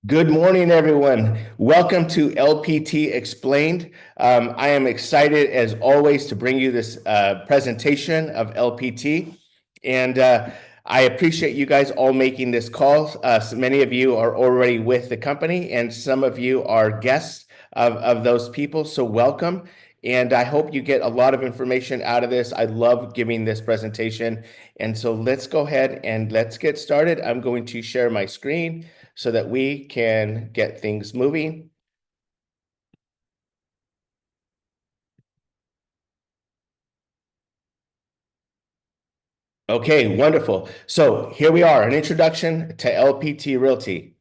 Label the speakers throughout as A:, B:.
A: Good morning, everyone. Welcome to LPT Explained. I am excited, as always, to bring you this presentation of LPT. And I appreciate you guys all making this call. So many of you are already with the company, and some of you are guests of those people. So welcome. And I hope you get a lot of information out of this. I love giving this presentation. And so let's go ahead and let's get started. I'm going to share my screen so that we can get things moving. Okay, wonderful. So here we are, an introduction to LPT Realty.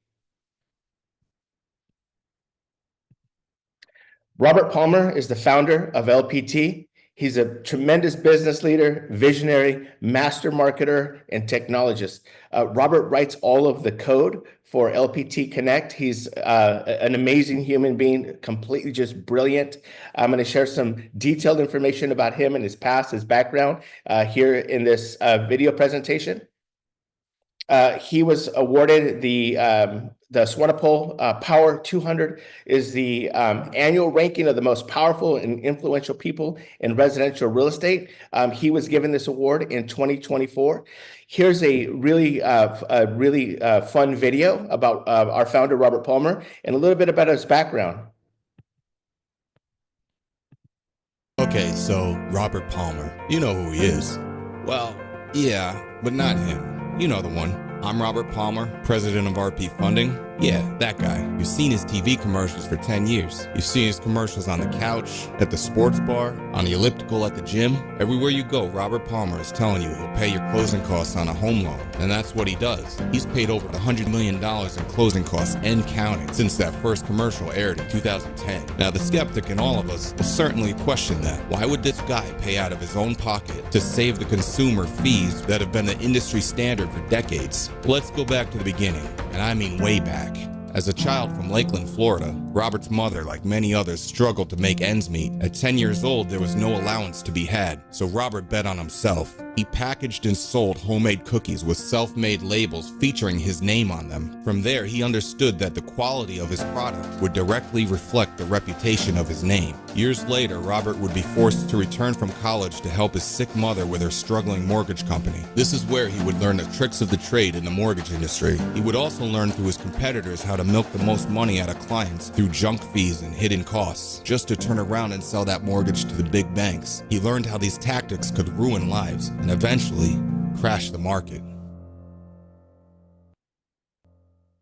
A: Robert Palmer is the founder of LPT. He's a tremendous business leader, visionary, master marketer, and technologist. Robert writes all of the code for LPT Connect. He's an amazing human being, completely just brilliant. I'm going to share some detailed information about him and his past, his background here in this video presentation. He was awarded the Swanepoel Power 200 is the annual ranking of the most powerful and influential people in residential real estate. He was given this award in 2024. Here's a really fun video about our founder, Robert Palmer, and a little bit about his background.
B: Okay, so Robert Palmer, you know who he is. Well, yeah, but not him. You know the one. I'm Robert Palmer, president of RP Funding. Yeah, that guy. You've seen his TV commercials for 10 years. You've seen his commercials on the couch, at the sports bar, on the elliptical at the gym. Everywhere you go, Robert Palmer is telling you he'll pay your closing costs on a home loan. And that's what he does. He's paid over $100 million in closing costs and counting since that first commercial aired in 2010. Now, the skeptic in all of us will certainly question that. Why would this guy pay out of his own pocket to save the consumer fees that have been the industry standard for decades? Let's go back to the beginning, and I mean way back. As a child from Lakeland, Florida, Robert's mother, like many others, struggled to make ends meet. At 10 years old, there was no allowance to be had, so Robert bet on himself. He packaged and sold homemade cookies with self-made labels featuring his name on them. From there, he understood that the quality of his product would directly reflect the reputation of his name. Years later, Robert would be forced to return from college to help his sick mother with her struggling mortgage company. This is where he would learn the tricks of the trade in the mortgage industry. He would also learn through his competitors how to milk the most money out of clients through junk fees and hidden costs, just to turn around and sell that mortgage to the big banks. He learned how these tactics could ruin lives and eventually crash the market.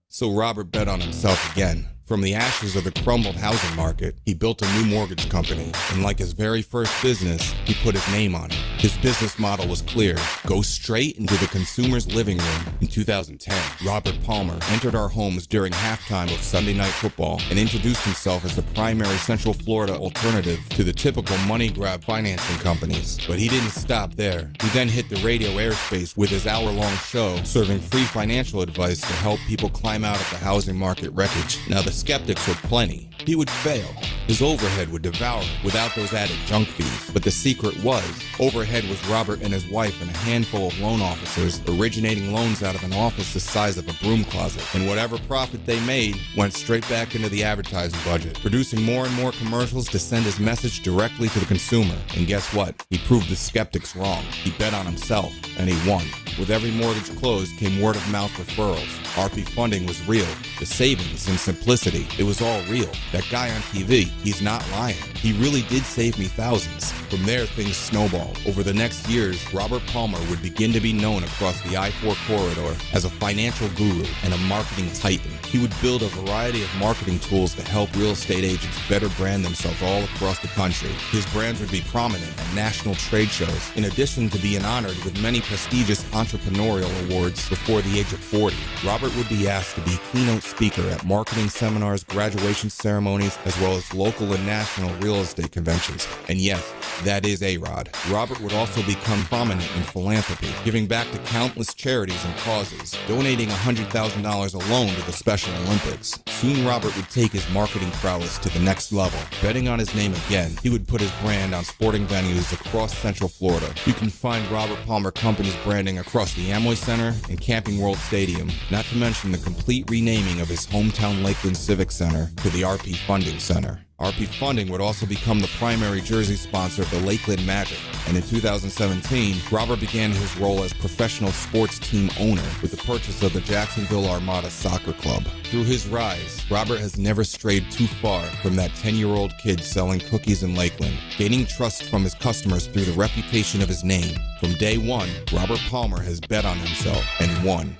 B: So Robert bet on himself again. From the ashes of the crumbled housing market, he built a new mortgage company, and like his very first business, he put his name on it. His business model was clear: go straight into the consumer's living room. In 2010, Robert Palmer entered our homes during halftime of Sunday Night Football and introduced himself as the primary Central Florida alternative to the typical money grab financing companies. But he didn't stop there. He then hit the radio airspace with his hour-long show, serving free financial advice to help people climb out of the housing market wreckage. Now, the skeptics were plenty. He would fail. His overhead would devour him without those added junk fees. But the secret was, overhead was Robert and his wife and a handful of loan officers originating loans out of an office the size of a broom closet. And whatever profit they made went straight back into the advertising budget, producing more and more commercials to send his message directly to the consumer. And guess what? He proved the skeptics wrong. He bet on himself, and he won. With every mortgage closed came word-of-mouth referrals. RP Funding was real. The savings and simplicity, it was all real. That guy on TV, he's not lying. He really did save me thousands. From there, things snowballed. Over the next years, Robert Palmer would begin to be known across the I-4 corridor as a financial guru and a marketing titan. He would build a variety of marketing tools to help real estate agents better brand themselves all across the country. His brands would be prominent at national trade shows, in addition to being honored with many prestigious entrepreneurial awards before the age of 40. Robert would be asked to be keynote speaker at marketing seminars, graduation ceremonies, as well as local and national real estate conventions. And yes, that is A-Rod. Robert would also become prominent in philanthropy, giving back to countless charities and causes, donating $100,000 alone to the Special Olympics. Soon Robert would take his marketing prowess to the next level. Betting on his name again, he would put his brand on sporting venues across Central Florida. You can find Robert Palmer Company's branding across the Amway Center and Camping World Stadium, not to mention the complete renaming of his hometown Lakeland Civic Center to the RP Funding Center. RP Funding would also become the primary jersey sponsor of the Lakeland Magic, and in 2017, Robert began his role as professional sports team owner with the purchase of the Jacksonville Armada Soccer Club. Through his rise, Robert has never strayed too far from that 10-year-old kid selling cookies in Lakeland, gaining trust from his customers through the reputation of his name. From day one, Robert Palmer has bet on himself and won.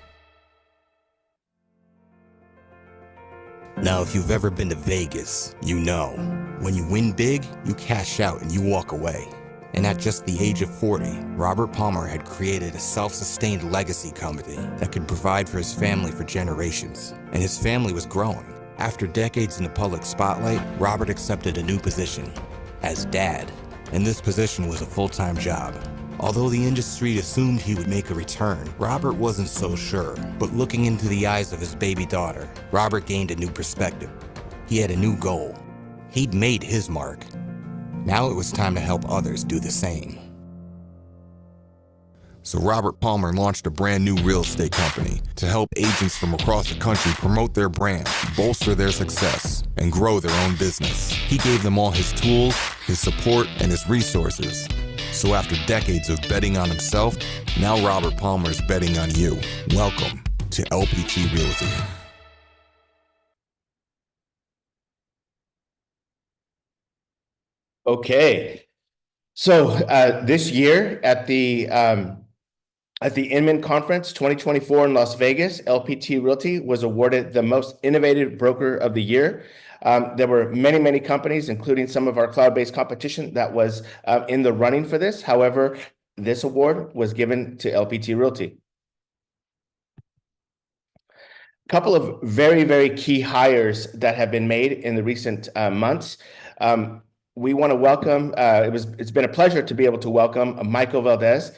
B: Now, if you've ever been to Vegas, you know, when you win big, you cash out and you walk away. And at just the age of 40, Robert Palmer had created a self-sustained legacy company that could provide for his family for generations. And his family was growing. After decades in the public spotlight, Robert accepted a new position as dad. And this position was a full-time job. Although the industry assumed he would make a return, Robert wasn't so sure. But looking into the eyes of his baby daughter, Robert gained a new perspective. He had a new goal. He'd made his mark. Now it was time to help others do the same. So Robert Palmer launched a brand new real estate company to help agents from across the country promote their brand, bolster their success, and grow their own business. He gave them all his tools, his support, and his resources. So after decades of betting on himself, now Robert Palmer's betting on you. Welcome to LPT Realty.
A: Okay, so this year at the Inman Conference 2024 in Las Vegas, LPT Realty was awarded the most innovative broker of the year. There were many companies, including some of our cloud-based competition, that was in the running for this. However, this award was given to LPT Realty. A couple of very key hires that have been made in the recent months. We want to welcome, it's been a pleasure to be able to welcome Michael Valdez.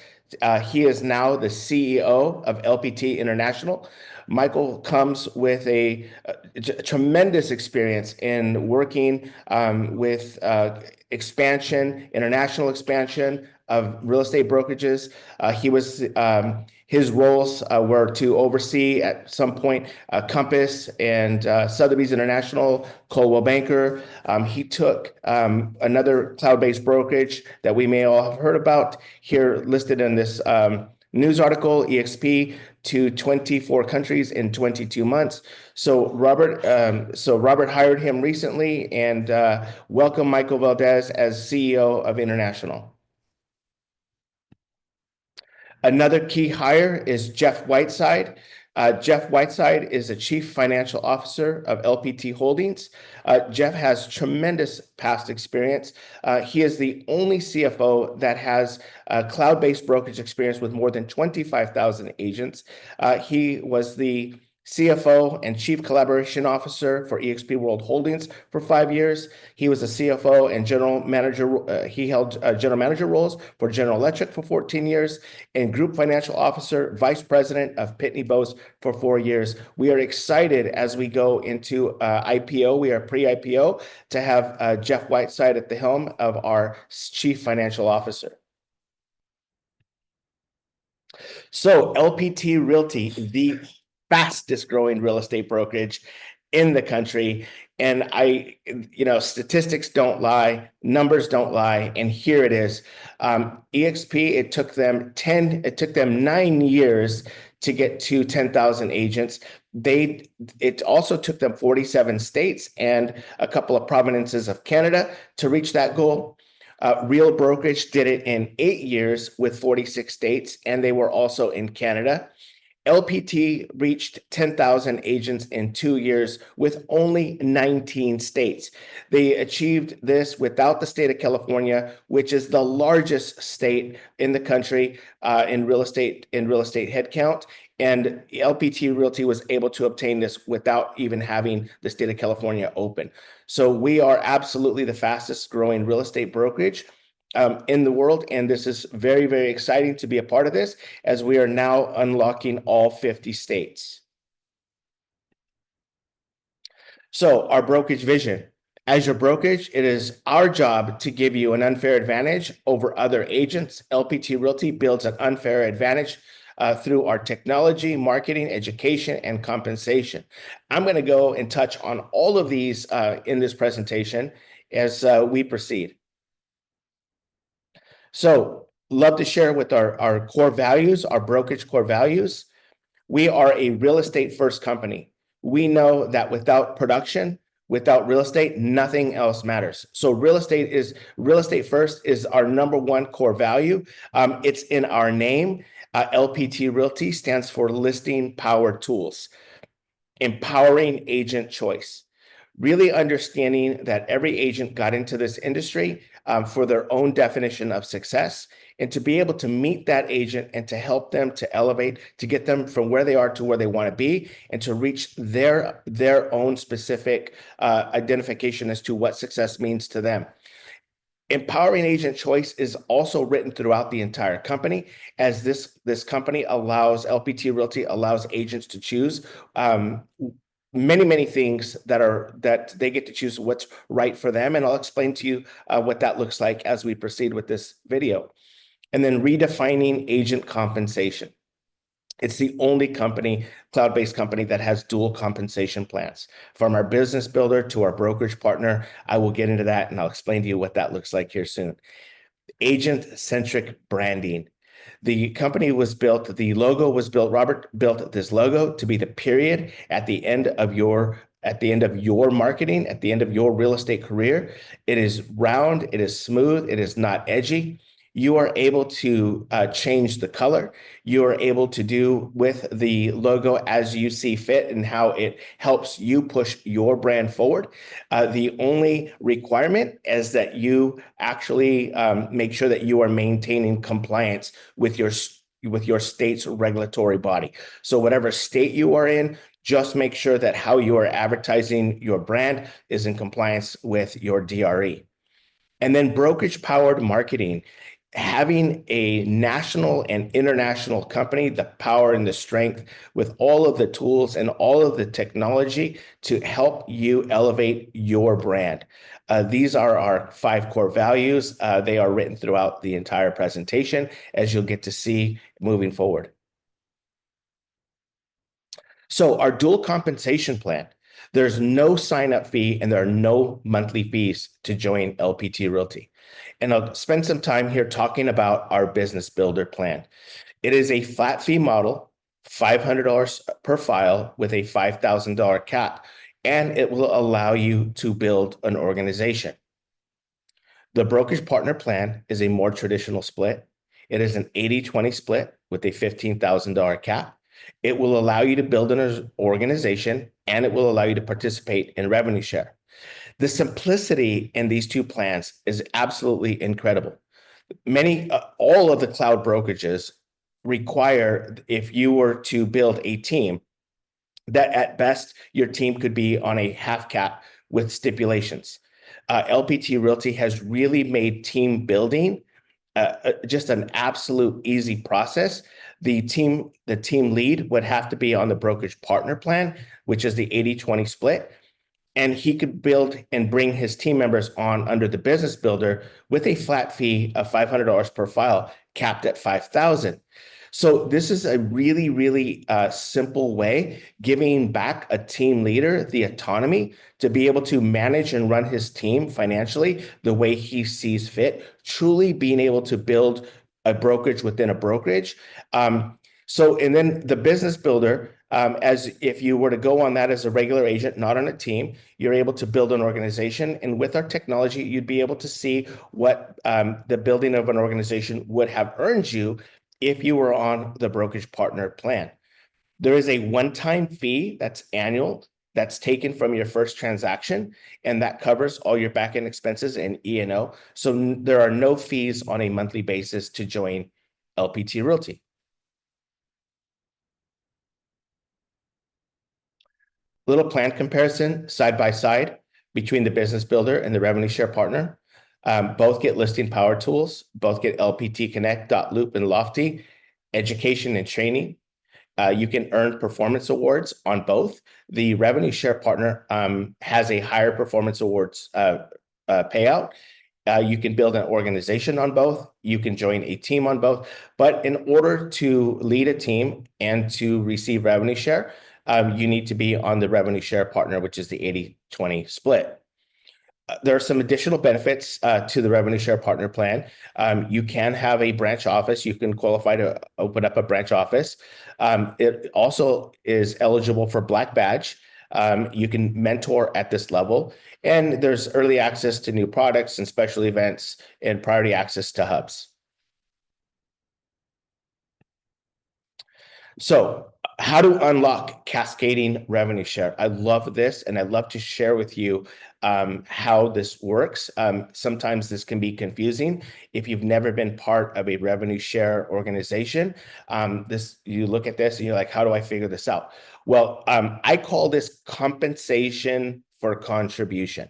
A: He is now the CEO of LPT International. Michael comes with a tremendous experience in working with international expansion of real estate brokerages. His roles were to oversee at some point Compass and Sotheby's International, Coldwell Banker. He took another cloud-based brokerage that we may all have heard about here listed in this news article, EXP, to 24 countries in 22 months. So Robert hired him recently, and welcome Michael Valdez as CEO of International. Another key hire is Jeff Whiteside. Jeff Whiteside is the Chief Financial Officer of LPT Holdings. Jeff has tremendous past experience. He is the only CFO that has cloud-based brokerage experience with more than 25,000 agents. He was the CFO and Chief Collaboration Officer for eXp World Holdings for 5 years. He was a CFO and general manager. He held general manager roles for General Electric for 14 years and Group Financial Officer, Vice President of Pitney Bowes for 4 years. We are excited as we go into IPO. We are pre-IPO to have Jeff Whiteside at the helm of our Chief Financial Officer. So LPT Realty, the fastest growing real estate brokerage in the country. And statistics don't lie, numbers don't lie, and here it is. EXP, it took them 9 years to get to 10,000 agents. It also took them 47 states and a couple of provinces of Canada to reach that goal. Real Brokerage did it in 8 years with 46 states, and they were also in Canada. LPT reached 10,000 agents in 2 years with only 19 states. They achieved this without the state of California, which is the largest state in the country in real estate headcount. And LPT Realty was able to obtain this without even having the state of California open. So we are absolutely the fastest growing real estate brokerage in the world, and this is very exciting to be a part of this as we are now unlocking all 50 states. So our brokerage vision. As your brokerage, it is our job to give you an unfair advantage over other agents. LPT Realty builds an unfair advantage through our technology, marketing, education, and compensation. I'm going to go and touch on all of these in this presentation as we proceed. So, love to share with our core values, our brokerage core values. We are a real estate first company. We know that without production, without real estate, nothing else matters. So real estate first is our number one core value. It's in our name. LPT Realty stands for Listing Power Tools, empowering agent choice. Really understanding that every agent got into this industry for their own definition of success, and to be able to meet that agent and to help them to elevate, to get them from where they are to where they want to be, and to reach their own specific identification as to what success means to them. Empowering agent choice is also written throughout the entire company, as this company allows, LPT Realty allows agents to choose many things that they get to choose what's right for them. And I'll explain to you what that looks like as we proceed with this video. And then redefining agent compensation. It's the only company, cloud-based company, that has dual compensation plans. From our business builder to our brokerage partner, I will get into that and I'll explain to you what that looks like here soon. Agent-centric branding. The company was built, the logo was built, Robert built this logo to be the period at the end of your marketing, at the end of your real estate career. It is round, it is smooth, it is not edgy. You are able to change the color. You are able to do with the logo as you see fit and how it helps you push your brand forward. The only requirement is that you actually make sure that you are maintaining compliance with your state's regulatory body. So whatever state you are in, just make sure that how you are advertising your brand is in compliance with your DRE. And then brokerage powered marketing. Having a national and international company, the power and the strength with all of the tools and all of the technology to help you elevate your brand. These are our 5 core values. They are written throughout the entire presentation, as you'll get to see moving forward. So our dual compensation plan, there's no sign-up fee and there are no monthly fees to join LPT Realty. And I'll spend some time here talking about our business builder plan. It is a flat fee model, $500 per file with a $5,000 cap, and it will allow you to build an organization. The brokerage partner plan is a more traditional split. It is an 80-20 split with a $15,000 cap. It will allow you to build an organization, and it will allow you to participate in revenue share. The simplicity in these two plans is absolutely incredible. All of the cloud brokerages require, if you were to build a team, that at best your team could be on a half cap with stipulations. LPT Realty has really made team building just an absolute easy process. The team lead would have to be on the brokerage partner plan, which is the 80-20 split. And he could build and bring his team members on under the business builder with a flat fee of $500 per file, capped at $5,000. So this is a really simple way, giving back a team leader the autonomy to be able to manage and run his team financially the way he sees fit, truly being able to build a brokerage within a brokerage. And then the business builder, as if you were to go on that as a regular agent, not on a team, you're able to build an organization. And with our technology, you'd be able to see what the building of an organization would have earned you if you were on the brokerage partner plan. There is a one-time fee that's annual, that's taken from your first transaction, and that covers all your back-end expenses and E&O. So there are no fees on a monthly basis to join LPT Realty. Little plan comparison side by side between the business builder and the revenue share partner. Both get listing power tools, both get LPT Connect, Loop, and Lofty, education and training. You can earn performance awards on both. The revenue share partner has a higher performance awards payout. You can build an organization on both. You can join a team on both. But in order to lead a team and to receive revenue share, you need to be on the revenue share partner, which is the 80-20 split. There are some additional benefits to the revenue share partner plan. You can have a branch office. You can qualify to open up a branch office. It also is eligible for Black Badge. You can mentor at this level. And there's early access to new products and special events and priority access to hubs. So, how to unlock cascading revenue share. I love this, and I'd love to share with you how this works. Sometimes this can be confusing if you've never been part of a revenue share organization. You look at this and you're like, how do I figure this out? Well, I call this compensation for contribution.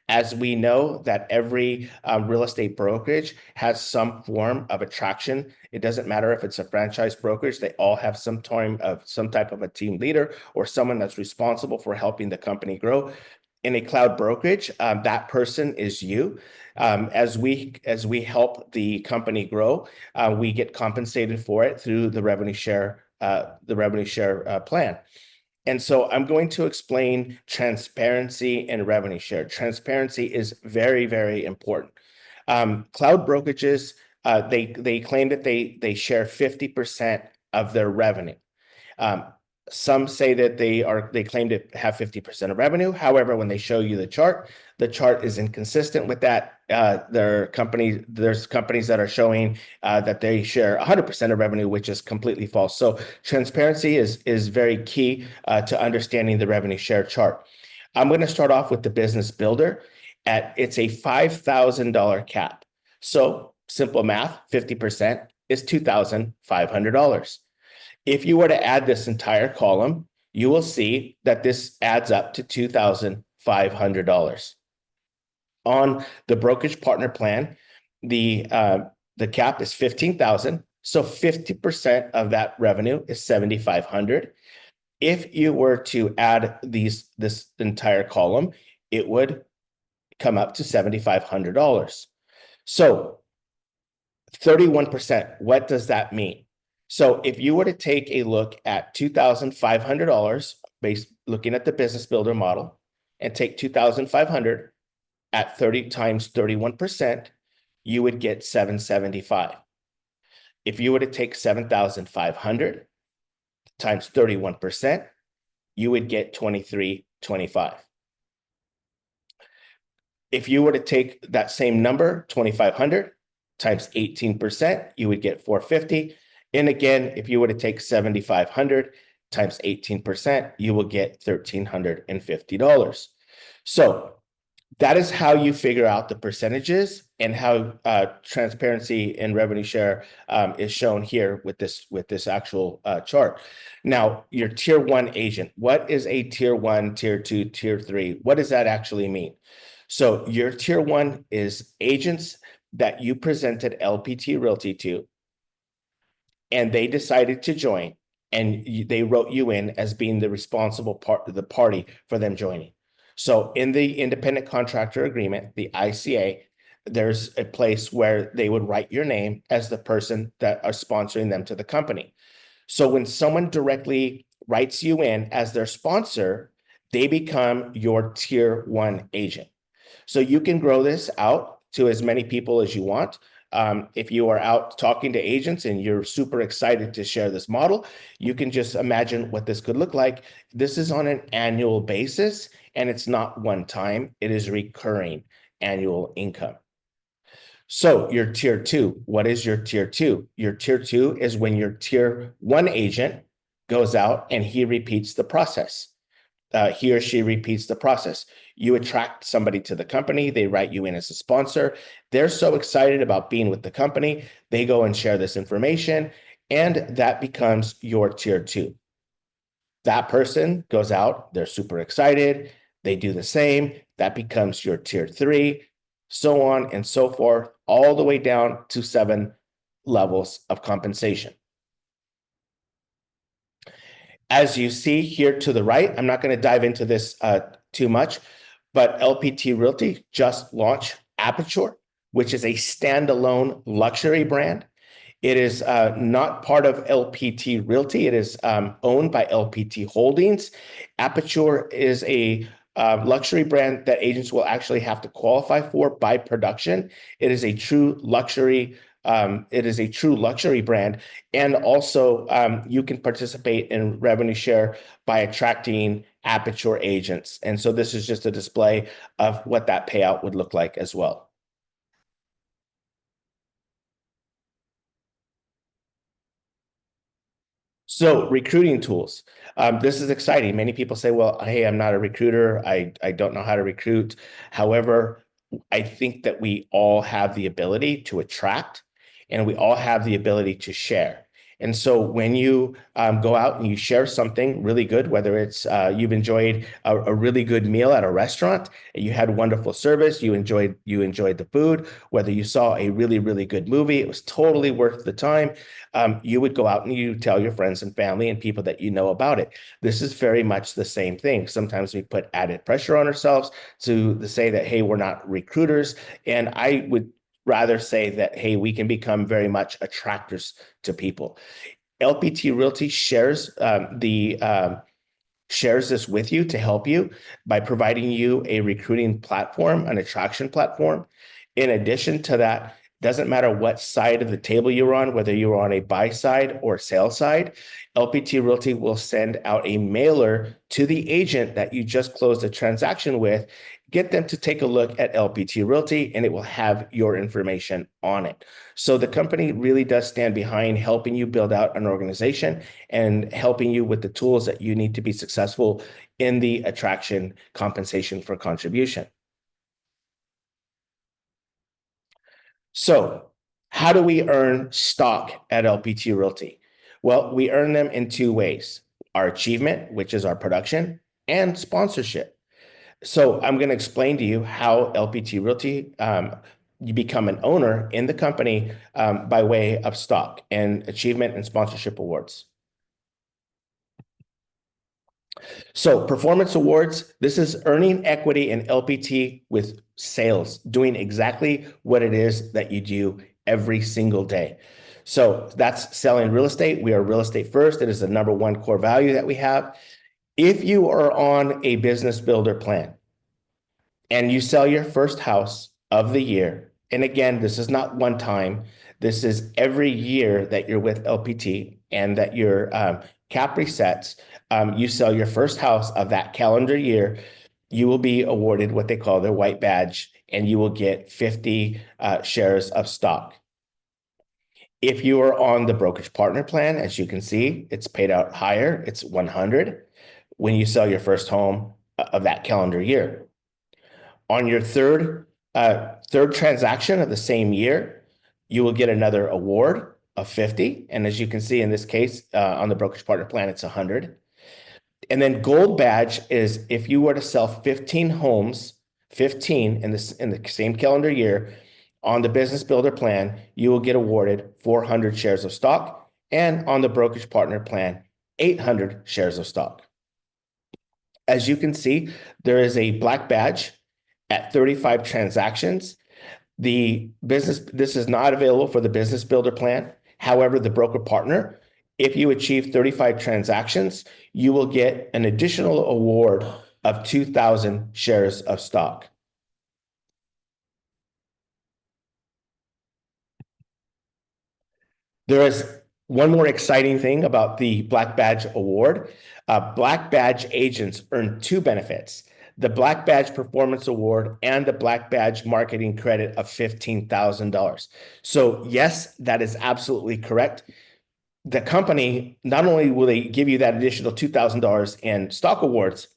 A: As we know that every real estate brokerage has some form of attraction. It doesn't matter if it's a franchise brokerage, they all have some type of a team leader or someone that's responsible for helping the company grow. In a cloud brokerage, that person is you. As we help the company grow, we get compensated for it through the revenue share plan. And so I'm going to explain transparency and revenue share. Transparency is very, very important. Cloud brokerages, they claim that they share 50% of their revenue. Some say that they claim to have 50% of revenue. However, when they show you the chart is inconsistent with that. There's companies that are showing that they share 100% of revenue, which is completely false. So transparency is very key to understanding the revenue share chart. I'm going to start off with the business builder. It's a $5,000 cap. So simple math, 50% is $2,500. If you were to add this entire column, you will see that this adds up to $2,500. On the brokerage partner plan, the cap is $15,000. So 50% of that revenue is $7,500. If you were to add this entire column, it would come up to $7,500. So 31%, what does that mean? So if you were to take a look at $2,500 looking at the business builder model and take 2,500 at 30 times 31%, you would get 775. If you were to take 7,500 times 31%, you would get 2325. If you were to take that same number, 2,500 times 18%, you would get 450. And again, if you were to take 7,500 times 18%, you will get $1,350. So that is how you figure out the percentages and how transparency and revenue share is shown here with this actual chart. Now, your tier one agent. What is a tier one, tier two, tier three? What does that actually mean? So your tier one is agents that you presented LPT Realty to, and they decided to join, and they wrote you in as being the responsible part of the party for them joining. So in the independent contractor agreement, the ICA, there's a place where they would write your name as the person that are sponsoring them to the company. So when someone directly writes you in as their sponsor, they become your tier one agent. So you can grow this out to as many people as you want. If you are out talking to agents and you're super excited to share this model, you can just imagine what this could look like. This is on an annual basis, and it's not one time. It is recurring annual income. So your tier two, what is your tier two? Your tier two is when your tier one agent goes out and he repeats the process. He or she repeats the process. You attract somebody to the company. They write you in as a sponsor. They're so excited about being with the company. They go and share this information, and that becomes your tier two. That person goes out. They're super excited. They do the same. That becomes your tier three, so on and so forth, all the way down to 7 levels of compensation. As you see here to the right, I'm not going to dive into this too much, but LPT Realty just launched Aperture, which is a standalone luxury brand. It is not part of LPT Realty. It is owned by LPT Holdings. Aperture is a luxury brand that agents will actually have to qualify for by production. It is a true luxury. It is a true luxury brand, and also you can participate in revenue share by attracting Aperture agents. And so this is just a display of what that payout would look like as well. So recruiting tools. This is exciting. Many people say, well, hey, I'm not a recruiter. I don't know how to recruit. However, I think that we all have the ability to attract and we all have the ability to share. And so when you go out and you share something really good, whether it's you've enjoyed a really good meal at a restaurant, you had wonderful service, you enjoyed the food, whether you saw a really, really good movie, it was totally worth the time. You would go out and you tell your friends and family and people that you know about it. This is very much the same thing. Sometimes we put added pressure on ourselves to say that, hey, we're not recruiters. And I would rather say that, hey, we can become very much attractors to people. LPT Realty shares this with you to help you by providing you a recruiting platform, an attraction platform. In addition to that, doesn't matter what side of the table you're on, whether you're on a buy side or sell side, LPT Realty will send out a mailer to the agent that you just closed a transaction with, get them to take a look at LPT Realty, and it will have your information on it. So the company really does stand behind helping you build out an organization and helping you with the tools that you need to be successful in the attraction compensation for contribution. So how do we earn stock at LPT Realty? Well, we earn them in two ways: our achievement, which is our production, and sponsorship. So I'm going to explain to you how LPT Realty, you become an owner in the company by way of stock and achievement and sponsorship awards. So performance awards, this is earning equity in LPT with sales, doing exactly what it is that you do every single day. So that's selling real estate. We are real estate first. It is the number one core value that we have. If you are on a business builder plan and you sell your first house of the year, and again, this is not one time, this is every year that you're with LPT and that your cap resets, you sell your first house of that calendar year, you will be awarded what they call their white badge, and you will get 50 shares of stock. If you are on the brokerage partner plan, as you can see, it's paid out higher. It's 100 when you sell your first home of that calendar year. On your third transaction of the same year, you will get another award of 50. And as you can see in this case, on the brokerage partner plan, it's 100. And then gold badge is if you were to sell 15 homes, 15 in the same calendar year on the business builder plan, you will get awarded 400 shares of stock. And on the brokerage partner plan, 800 shares of stock. As you can see, there is a black badge at 35 transactions. This is not available for the business builder plan. However, the broker partner, if you achieve 35 transactions, you will get an additional award of 2,000 shares of stock. There is one more exciting thing about the Black Badge Award. Black Badge agents earn two benefits: the Black Badge Performance Award and the Black Badge Marketing Credit of $15,000. So yes, that is absolutely correct. The company, not only will they give you that additional $2,000 in stock awards,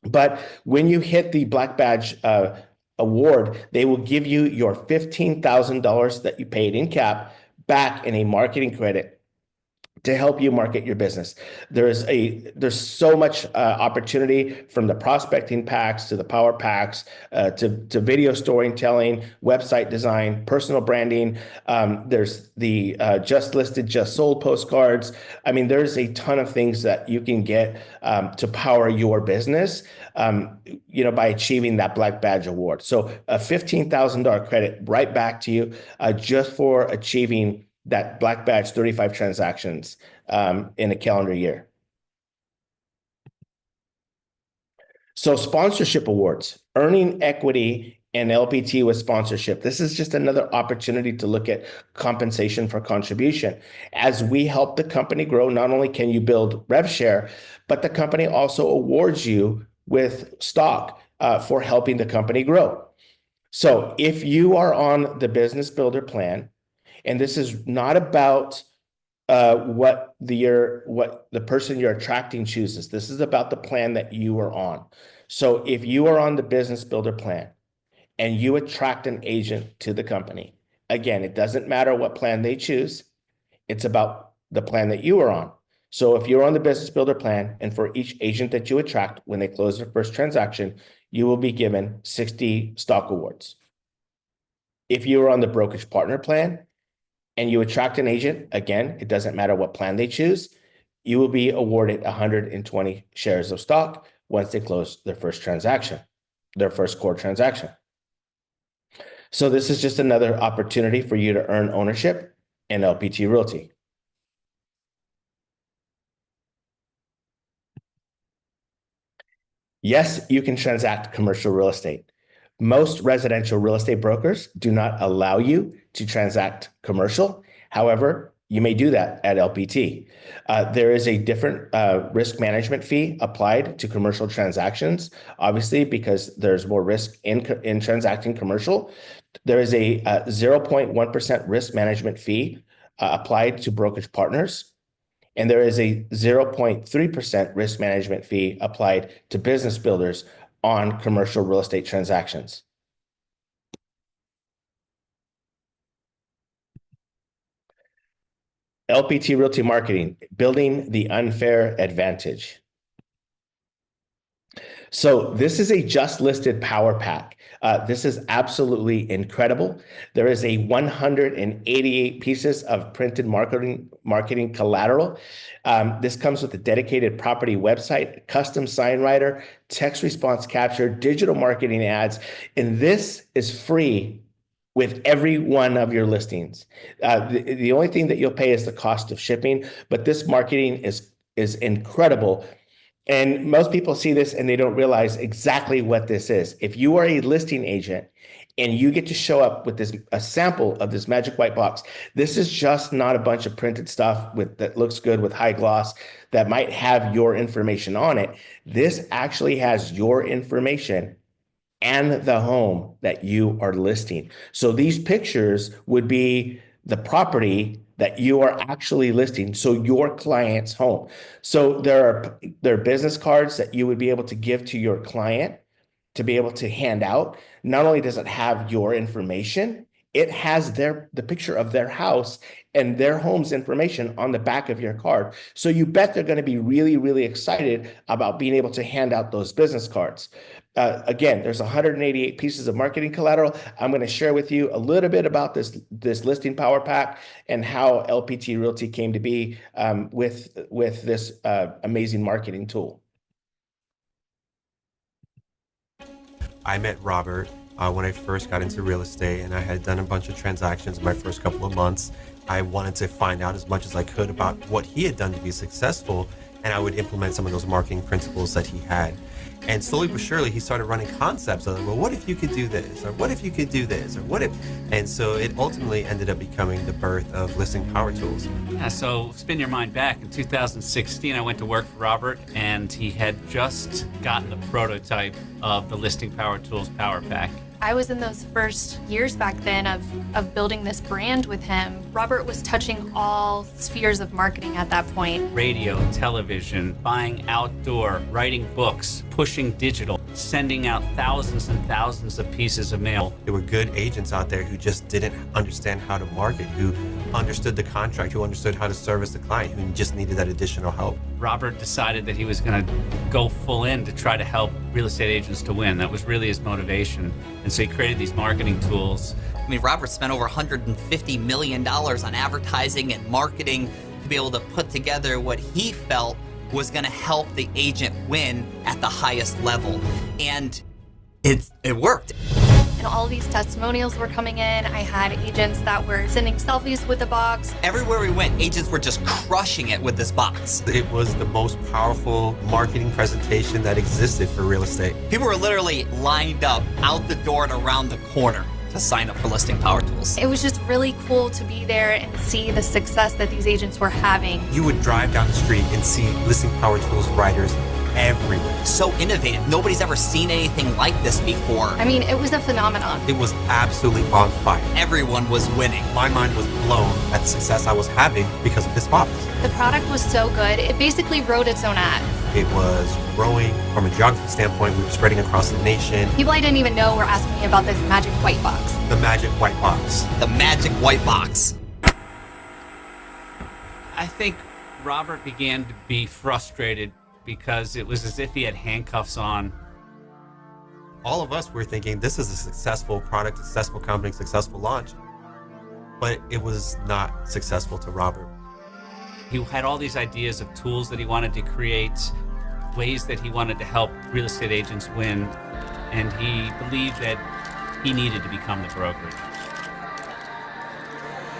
A: but when you hit the Black Badge award, they will give you your $15,000 that you paid in cap back in a marketing credit to help you market your business. There's so much opportunity, from the prospecting packs to the power packs, to video storytelling, website design, personal branding. There's the just listed, just sold postcards. I mean, there's a ton of things that you can get to power your business, by achieving that Black Badge Award. So a $15,000 credit right back to you, just for achieving that Black Badge 35 transactions in a calendar year. So sponsorship awards, earning equity and LPT with sponsorship. This is just another opportunity to look at compensation for contribution. As we help the company grow, not only can you build rev share, but the company also awards you with stock for helping the company grow. So if you are on the Business Builder plan, and this is not about what the person you're attracting chooses. This is about the plan that you are on. So if you are on the Business Builder plan and you attract an agent to the company, again, it doesn't matter what plan they choose. It's about the plan that you are on. So if you're on the Business Builder plan, and for each agent that you attract, when they close their first transaction, you will be given 60 stock awards. If you are on the Brokerage Partner plan, and you attract an agent, again, it doesn't matter what plan they choose, you will be awarded 120 shares of stock once they close their first transaction, their first core transaction. So this is just another opportunity for you to earn ownership in LPT Realty. Yes, you can transact commercial real estate. Most residential real estate brokers do not allow you to transact commercial. However, you may do that at LPT. There is a different risk management fee applied to commercial transactions, obviously, because there's more risk in transacting commercial. There is a 0.1% risk management fee applied to brokerage partners. And there is a 0.3% risk management fee applied to business builders on commercial real estate transactions. LPT Realty Marketing, building the unfair advantage. So this is a just listed power pack. This is absolutely incredible. There is a 188 pieces of printed marketing collateral. This comes with a dedicated property website, custom sign writer, text response capture, digital marketing ads, and this is free with every one of your listings. The only thing that you'll pay is the cost of shipping, but this marketing is incredible. And most people see this and they don't realize exactly what this is. If you are a listing agent and you get to show up with a sample of this magic white box, this is just not a bunch of printed stuff that looks good with high gloss that might have your information on it. This actually has your information and the home that you are listing. So these pictures would be the property that you are actually listing, so your client's home. So there are business cards that you would be able to give to your client to be able to hand out. Not only does it have your information, it has the picture of their house and their home's information on the back of your card. So you bet they're going to be really, really excited about being able to hand out those business cards. Again, there's 188 pieces of marketing collateral. I'm going to share with you a little bit about this listing power pack and how LPT Realty came to be with this amazing marketing tool.
C: I met Robert when I first got into real estate, and I had done a bunch of transactions in my first couple of months. I wanted to find out as much as I could about what he had done to be successful, and I would implement some of those marketing principles that he had. And slowly but surely, he started running concepts of, well, what if you could do this? Or what if you could do this? Or what if? And so it ultimately ended up becoming the birth of Listing Power Tools.
D: Yeah, so spin your mind back. In 2016, I went to work for Robert, and he had just gotten the prototype of the Listing Power Tools Power Pack.
E: I was in those first years back then of building this brand with him. Robert was touching all spheres of marketing at that point.
D: Radio, television, buying outdoor, writing books, pushing digital, sending out thousands and thousands of pieces of mail.
C: There were good agents out there who just didn't understand how to market, who understood the contract, who understood how to service the client, who just needed that additional help.
D: Robert decided that he was going to go full in to try to help real estate agents to win. That was really his motivation. And so he created these marketing tools.
F: I mean, Robert spent over $150 million on advertising and marketing to be able to put together what he felt was going to help the agent win at the highest level. And it worked.
E: And all these testimonials were coming in. I had agents that were sending selfies with the box.
F: Everywhere we went, agents were just crushing it with this box.
C: It was the most powerful marketing presentation that existed for real estate.
F: People were literally lined up out the door and around the corner to sign up for Listing Power Tools.
E: It was just really cool to be there and see the success that these agents were having.
C: You would drive down the street and see Listing Power Tools writers everywhere.
F: So innovative. Nobody's ever seen anything like this before.
E: I mean, it was a phenomenon.
C: It was absolutely on fire.
F: Everyone was winning.
C: My mind was blown at the success I was having because of this box.
E: The product was so good, it basically wrote its own ads.
C: It was growing from a geography standpoint. We were spreading across the nation.
E: People I didn't even know were asking me about this magic white box.
C: The magic white box.
F: The magic white box.
D: I think Robert began to be frustrated because it was as if he had handcuffs on.
C: All of us were thinking this is a successful product, successful company, successful launch. But it was not successful to Robert.
D: He had all these ideas of tools that he wanted to create, ways that he wanted to help real estate agents win, and he believed that he needed to become the brokerage.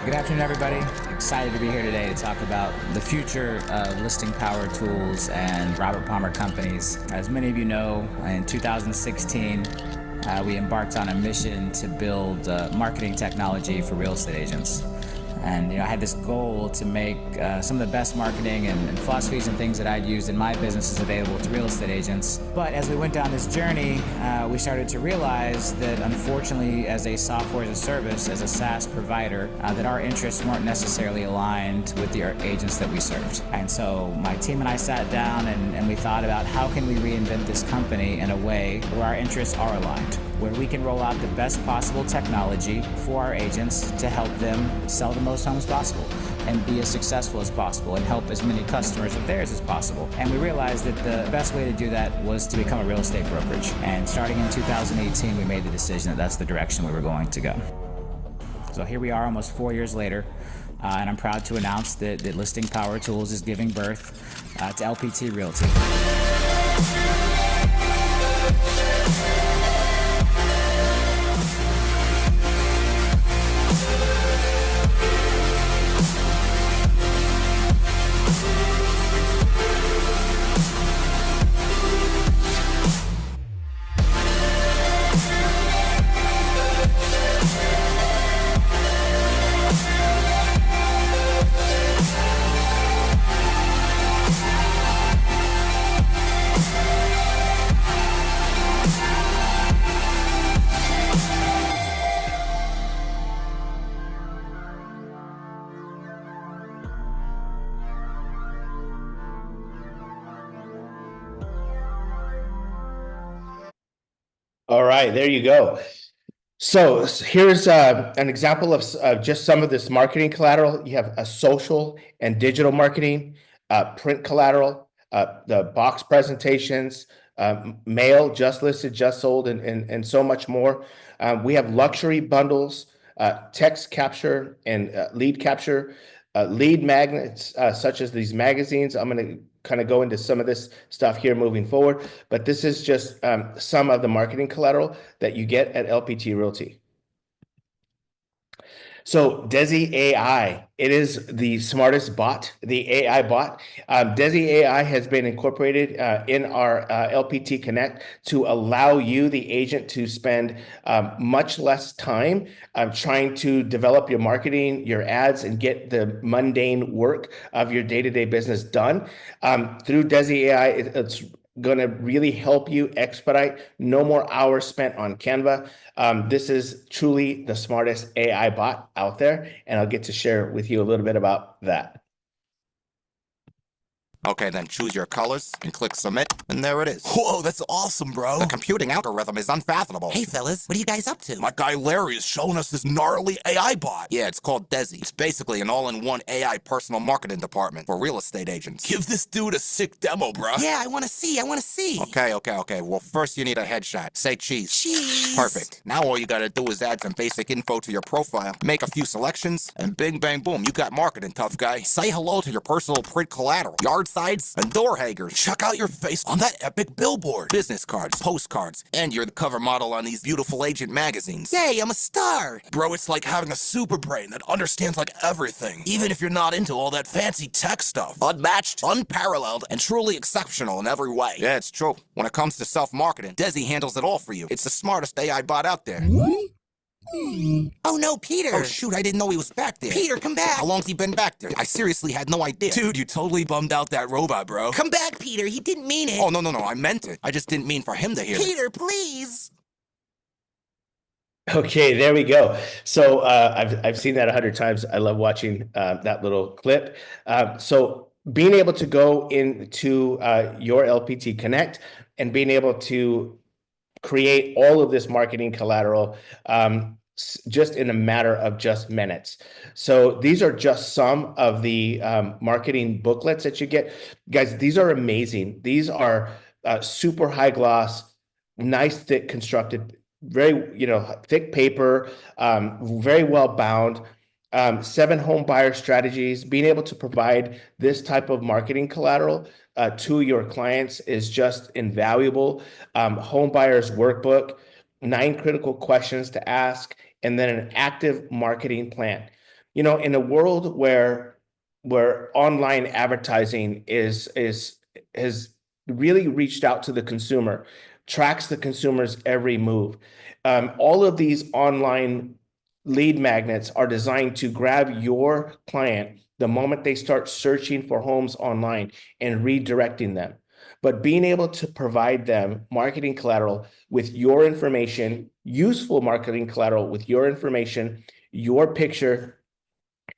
G: Good afternoon, everybody. Excited to be here today to talk about the future of Listing Power Tools and Robert Palmer Companies. As many of you know, in 2016, we embarked on a mission to build marketing technology for real estate agents. And I had this goal to make some of the best marketing and philosophies and things that I'd used in my businesses available to real estate agents. But as we went down this journey, we started to realize that unfortunately, as a software as a service, as a SaaS provider, that our interests weren't necessarily aligned with the agents that we served. And so my team and I sat down and we thought about how can we reinvent this company in a way where our interests are aligned, where we can roll out the best possible technology for our agents to help them sell the most homes possible and be as successful as possible and help as many customers of theirs as possible. And we realized that the best way to do that was to become a real estate brokerage. And starting in 2018, we made the decision that that's the direction we were going to go. So here we are almost 4 years later, and I'm proud to announce that Listing Power Tools is giving birth to Lpt Realty.
A: All right, there you go. So here's an example of just some of this marketing collateral. You have a social and digital marketing, print collateral, the box presentations, mail, just listed, just sold, and so much more. We have luxury bundles, text capture and lead capture, lead magnets, such as these magazines. I'm going to kind of go into some of this stuff here moving forward, but this is just some of the marketing collateral that you get at LPT Realty. So Desi AI, it is the smartest bot, the AI bot. Desi AI has been incorporated in our LPT Connect to allow you, the agent, to spend much less time trying to develop your marketing, your ads, and get the mundane work of your day-to-day business done. Through Desi AI, it's going to really help you expedite. No more hours spent on Canva. This is truly the smartest AI bot out there, and I'll get to share with you a little bit about that.
B: Okay, then choose your colors and click submit, and there it is.
H: Whoa, that's awesome, bro.
B: The computing algorithm is unfathomable.
H: Hey, fellas, what are you guys up to? My guy Larry is showing us this gnarly AI bot.
B: Yeah, it's called Desi. It's basically an all-in-one AI personal marketing department for real estate agents.
H: Give this dude a sick demo, bro.
F: Yeah, I want to see.
B: Okay. Well, first you need a headshot. Say cheese.
F: Cheese.
B: Perfect. Now all you gotta do is add some basic info to your profile, make a few selections, and bing, bang, boom, you got marketing, tough guy. Say hello to your personal print collateral, yard signs, and door hangers.
H: Check out your face on that epic billboard.
B: Business cards, postcards, and you're the cover model on these beautiful agent magazines.
F: Yay, I'm a star.
H: Bro, it's like having a super brain that understands like everything, even if you're not into all that fancy tech stuff.
B: Unmatched,
H: Unparalleled, and truly exceptional in every way.
B: yeah, it's true. When it comes to self-marketing, Desi handles it all for you. It's the smartest AI bot out there.
F: Oh no, Peter.
B: Oh shoot, I didn't know he was back there.
F: Peter, come back.
B: How long's he been back there? I seriously had no idea.
H: Dude, you totally bummed out that robot, bro.
F: Come back, Peter. He didn't mean it.
B: Oh, no, I meant it. I just didn't mean for him to hear it.
F: Peter, please.
A: Okay, there we go. So I've seen that 100 times. I love watching that little clip. So being able to go into your LPT Connect and being able to create all of this marketing collateral just in a matter of just minutes. So these are just some of the marketing booklets that you get. Guys, these are amazing. These are super high gloss, nice, thick constructed, very, thick paper, very well bound. 7 home buyer strategies. Being able to provide this type of marketing collateral to your clients is just invaluable. Home buyers workbook, 9 critical questions to ask, and then an active marketing plan. In a world where online advertising has really reached out to the consumer, tracks the consumer's every move. All of these online lead magnets are designed to grab your client the moment they start searching for homes online and redirecting them. But being able to provide them marketing collateral with your information, useful marketing collateral with your information, your picture,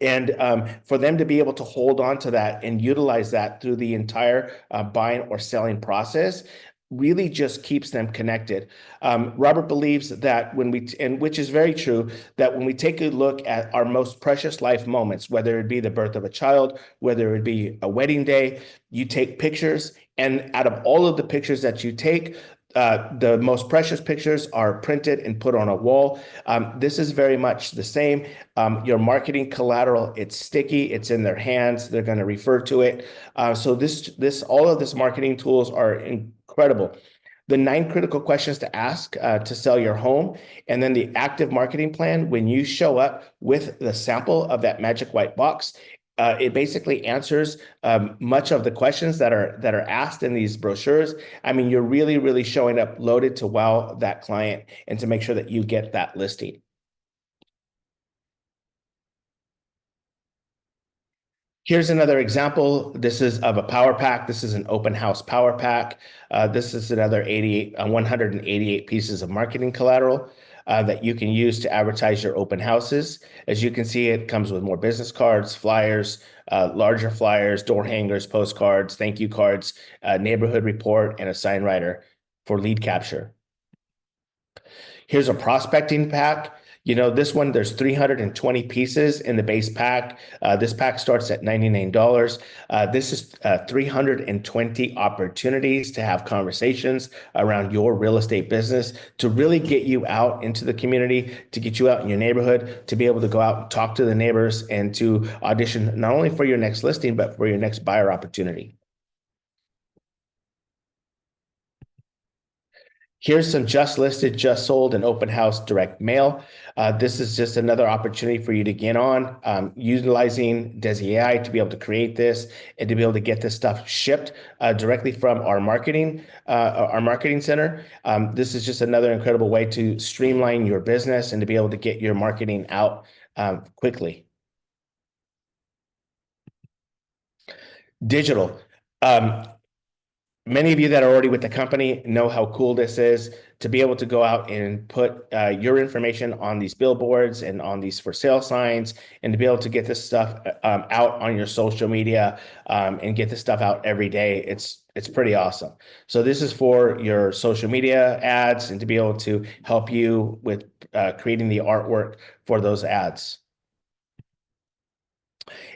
A: and for them to be able to hold on to that and utilize that through the entire buying or selling process really just keeps them connected. Robert believes that which is very true, that when we take a look at our most precious life moments, whether it be the birth of a child, whether it be a wedding day, you take pictures, and out of all of the pictures that you take, the most precious pictures are printed and put on a wall. This is very much the same. Your marketing collateral, it's sticky, it's in their hands, they're going to refer to it. So all of this marketing tools are incredible. The 9 critical questions to ask to sell your home, and then the active marketing plan. When you show up with the sample of that magic white box, it basically answers much of the questions that are asked in these brochures. I mean, you're really, really showing up loaded to wow that client and to make sure that you get that listing. Here's another example. This is of a power pack. This is an open house power pack. This is another 188 pieces of marketing collateral that you can use to advertise your open houses. As you can see, it comes with more business cards, flyers, larger flyers, door hangers, postcards, thank you cards, neighborhood report, and a sign writer for lead capture. Here's a prospecting pack. This one, there's 320 pieces in the base pack. This pack starts at $99. This is 320 opportunities to have conversations around your real estate business, to really get you out into the community, to get you out in your neighborhood, to be able to go out and talk to the neighbors and to audition not only for your next listing, but for your next buyer opportunity. Here's some just listed, just sold, and open house direct mail. This is just another opportunity for you to get on, utilizing Desi AI to be able to create this and to be able to get this stuff shipped directly from our marketing center. This is just another incredible way to streamline your business and to be able to get your marketing out quickly. Digital. many of you that are already with the company know how cool this is to be able to go out and put your information on these billboards and on these for sale signs, and to be able to get this stuff out on your social media and get this stuff out every day. It's pretty awesome. So this is for your social media ads and to be able to help you with creating the artwork for those ads.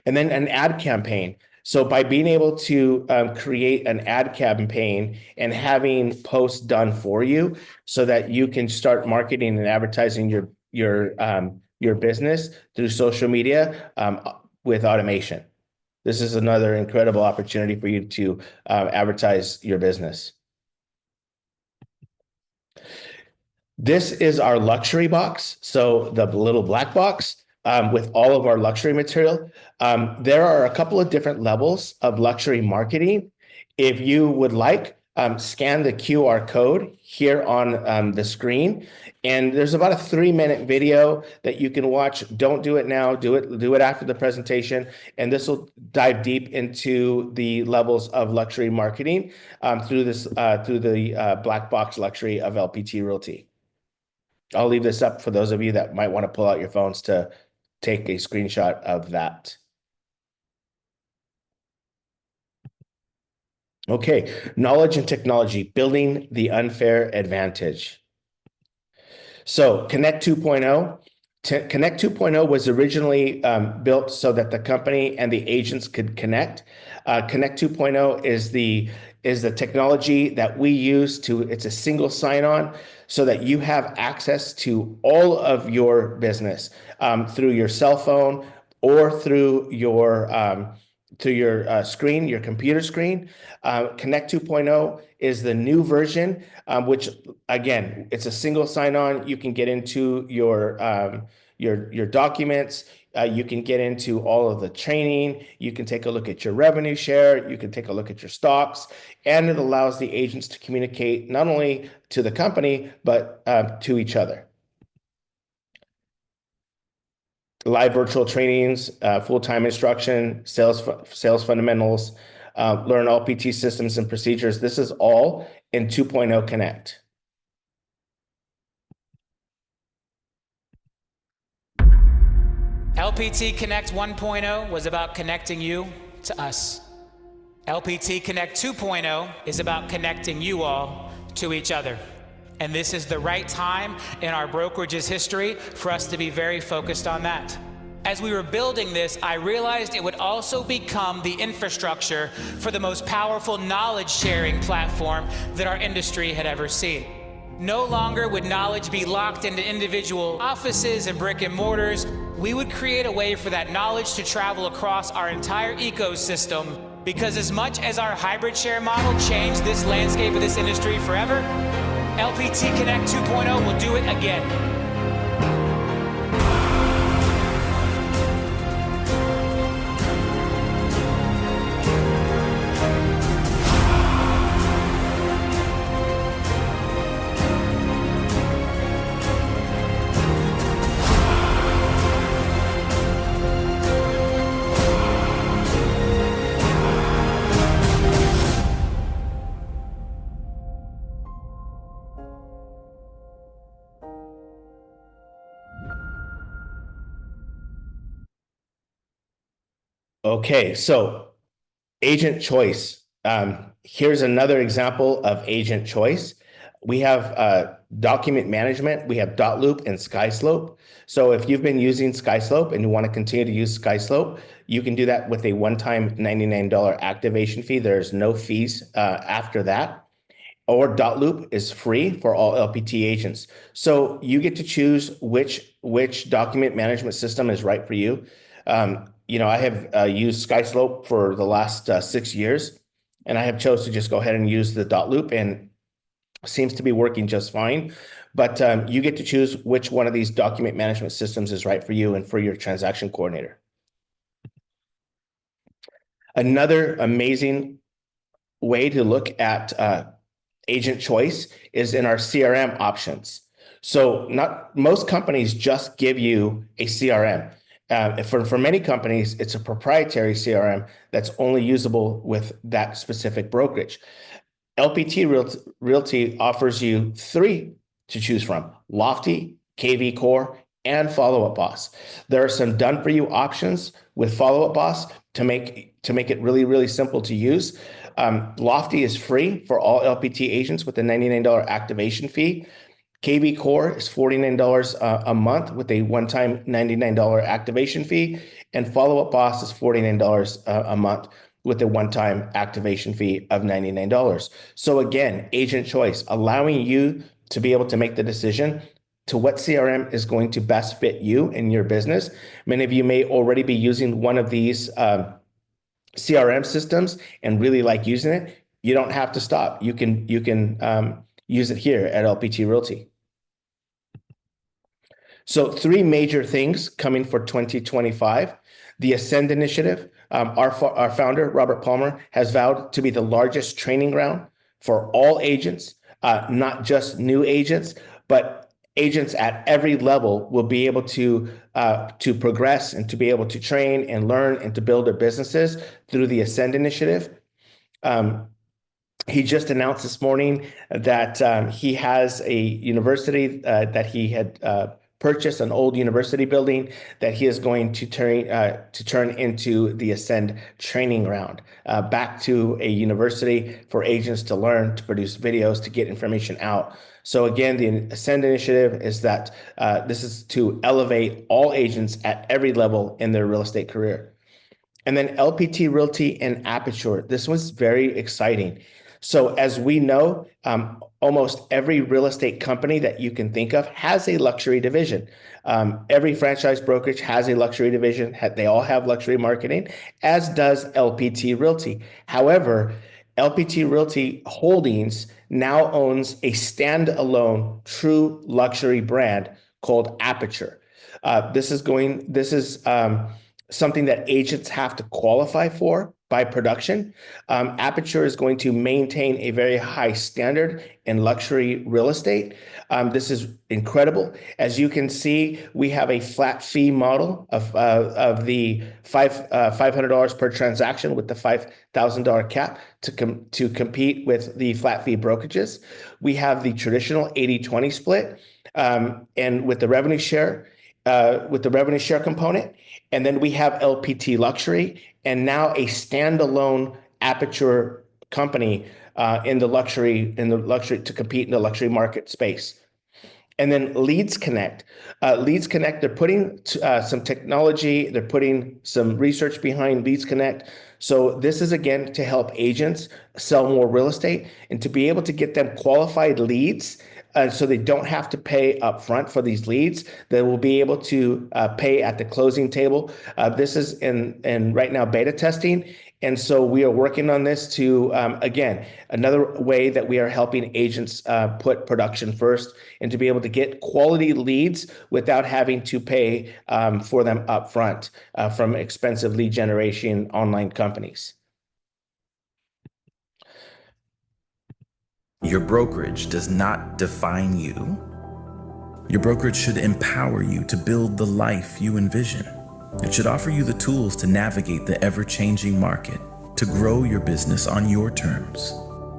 A: And then an ad campaign. So by being able to create an ad campaign and having posts done for you so that you can start marketing and advertising your business through social media with automation. This is another incredible opportunity for you to advertise your business. This is our luxury box. So the little black box with all of our luxury material. There are a couple of different levels of luxury marketing. If you would like, scan the QR code here on the screen. And there's about a 3-minute video that you can watch. Don't do it now, do it after the presentation. And this will dive deep into the levels of luxury marketing through the black box luxury of LPT Realty. I'll leave this up for those of you that might want to pull out your phones to take a screenshot of that. Okay, knowledge and technology, building the unfair advantage. So Connect 2.0. Connect 2.0 was originally built so that the company and the agents could connect. Connect 2.0 is the technology that we use it's a single sign-on so that you have access to all of your business through your cell phone or through your screen, your computer screen. Connect 2.0 is the new version, which again, it's a single sign-on. You can get into your documents. You can get into all of the training. You can take a look at your revenue share. You can take a look at your stocks, and it allows the agents to communicate not only to the company, but to each other. Live virtual trainings, full-time instruction, sales fundamentals, learn LPT systems and procedures. This is all in 2.0 Connect.
G: LPT Connect 1.0 was about connecting you to us. LPT Connect 2.0 is about connecting you all to each other. And this is the right time in our brokerage's history for us to be very focused on that. As we were building this, I realized it would also become the infrastructure for the most powerful knowledge sharing platform that our industry had ever seen. No longer would knowledge be locked into individual offices and brick and mortars. We would create a way for that knowledge to travel across our entire ecosystem, because as much as our hybrid share model changed this landscape of this industry forever, LPT Connect 2.0 will do it again.
A: Okay, so agent choice. Here's another example of agent choice. We have document management. We have Dotloop and SkySlope. So if you've been using SkySlope and you want to continue to use SkySlope, you can do that with a one-time $99 activation fee. There's no fees after that. Or Dotloop is free for all LPT agents. So you get to choose which document management system is right for you. I have used SkySlope for the last 6 years, and I have chose to just go ahead and use the Dotloop, and seems to be working just fine. But you get to choose which one of these document management systems is right for you and for your transaction coordinator. Another amazing way to look at agent choice is in our CRM options. So not most companies just give you a CRM. For many companies, it's a proprietary CRM that's only usable with that specific brokerage. LPT Realty offers you 3 to choose from: Lofty, KV Core, and Follow Up Boss. There are some done for you options with Follow Up Boss to make it really, really simple to use. Lofty is free for all LPT agents with a $99 activation fee. KV Core is $49 a month with a one-time $99 activation fee, and Follow Up Boss is $49 a month with a one-time activation fee of $99. So again, agent choice, allowing you to be able to make the decision to what CRM is going to best fit you and your business. Many of you may already be using one of these CRM systems and really like using it. You don't have to stop. You can use it here at LPT Realty. So 3 major things coming for 2025. The Ascend Initiative. Our founder, Robert Palmer, has vowed to be the largest training ground for all agents, not just new agents, but agents at every level will be able to progress and to be able to train and learn and to build their businesses through the Ascend Initiative. He just announced this morning that he has a university that he had purchased, an old university building that he is going to turn into the Ascend training ground, back to a university for agents to learn, to produce videos, to get information out. So again, the Ascend Initiative is that this is to elevate all agents at every level in their real estate career. And then LPT Realty and Aperture. This was very exciting. So as we know, almost every real estate company that you can think of has a luxury division. Every franchise brokerage has a luxury division. They all have luxury marketing, as does LPT Realty. However, LPT Realty Holdings now owns a standalone true luxury brand called Aperture. This is something that agents have to qualify for by production. Aperture is going to maintain a very high standard in luxury real estate. This is incredible. As you can see, we have a flat fee model of the $500 per transaction with the $5,000 cap to compete with the flat fee brokerages. We have the traditional 80-20 split, and with the revenue share component. And then we have LPT Luxury, and now a standalone Aperture company in the luxury to compete in the luxury market space. And then Leads Connect. They're putting some technology, they're putting some research behind Leads Connect. So this is, again, to help agents sell more real estate and to be able to get them qualified leads. So they don't have to pay upfront for these leads. They will be able to pay at the closing table. This is in right now beta testing. And so we are working on this to, again, another way that we are helping agents put production first and to be able to get quality leads without having to pay for them upfront from expensive lead generation online companies.
I: Your brokerage does not define you. Your brokerage should empower you to build the life you envision. It should offer you the tools to navigate the ever-changing market, to grow your business on your terms.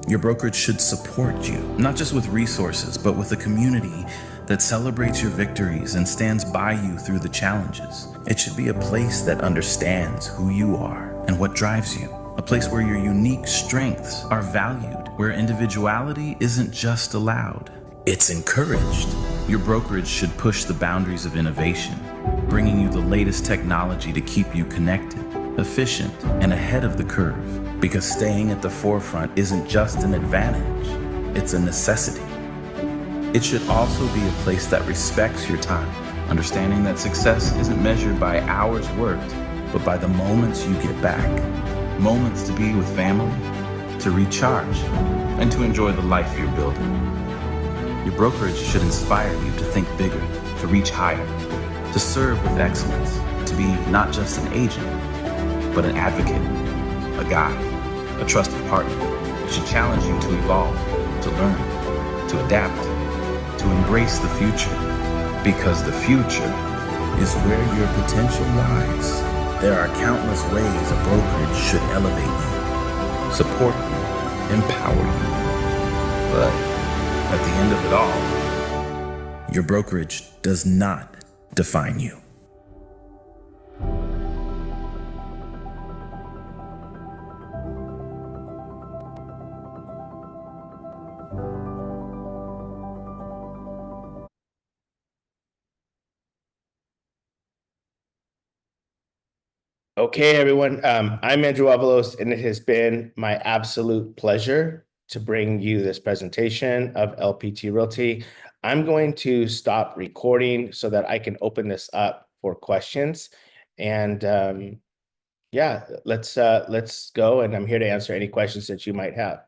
I: Your brokerage should support you, not just with resources, but with a community that celebrates your victories and stands by you through the challenges. It should be a place that understands who you are and what drives you. A place where your unique strengths are valued, where individuality isn't just allowed, it's encouraged. Your brokerage should push the boundaries of innovation, bringing you the latest technology to keep you connected, efficient, and ahead of the curve. Because staying at the forefront isn't just an advantage, it's a necessity. It should also be a place that respects your time, understanding that success isn't measured by hours worked, but by the moments you get back. Moments to be with family, to recharge, and to enjoy the life you're building. Your brokerage should inspire you to think bigger, to reach higher, to serve with excellence, to be not just an agent, but an advocate, a guide, a trusted partner. It should challenge you to evolve, to learn, to adapt, to embrace the future, because the future is where your potential lies. There are countless ways a brokerage should elevate you, support you, empower you, But at the end of it all, your brokerage does not define you.
A: Okay, everyone. I'm Andrew Avalos, and it has been my absolute pleasure to bring you this presentation of LPT Realty. I'm going to stop recording so that I can open this up for questions. And yeah, let's go. And I'm here to answer any questions that you might have.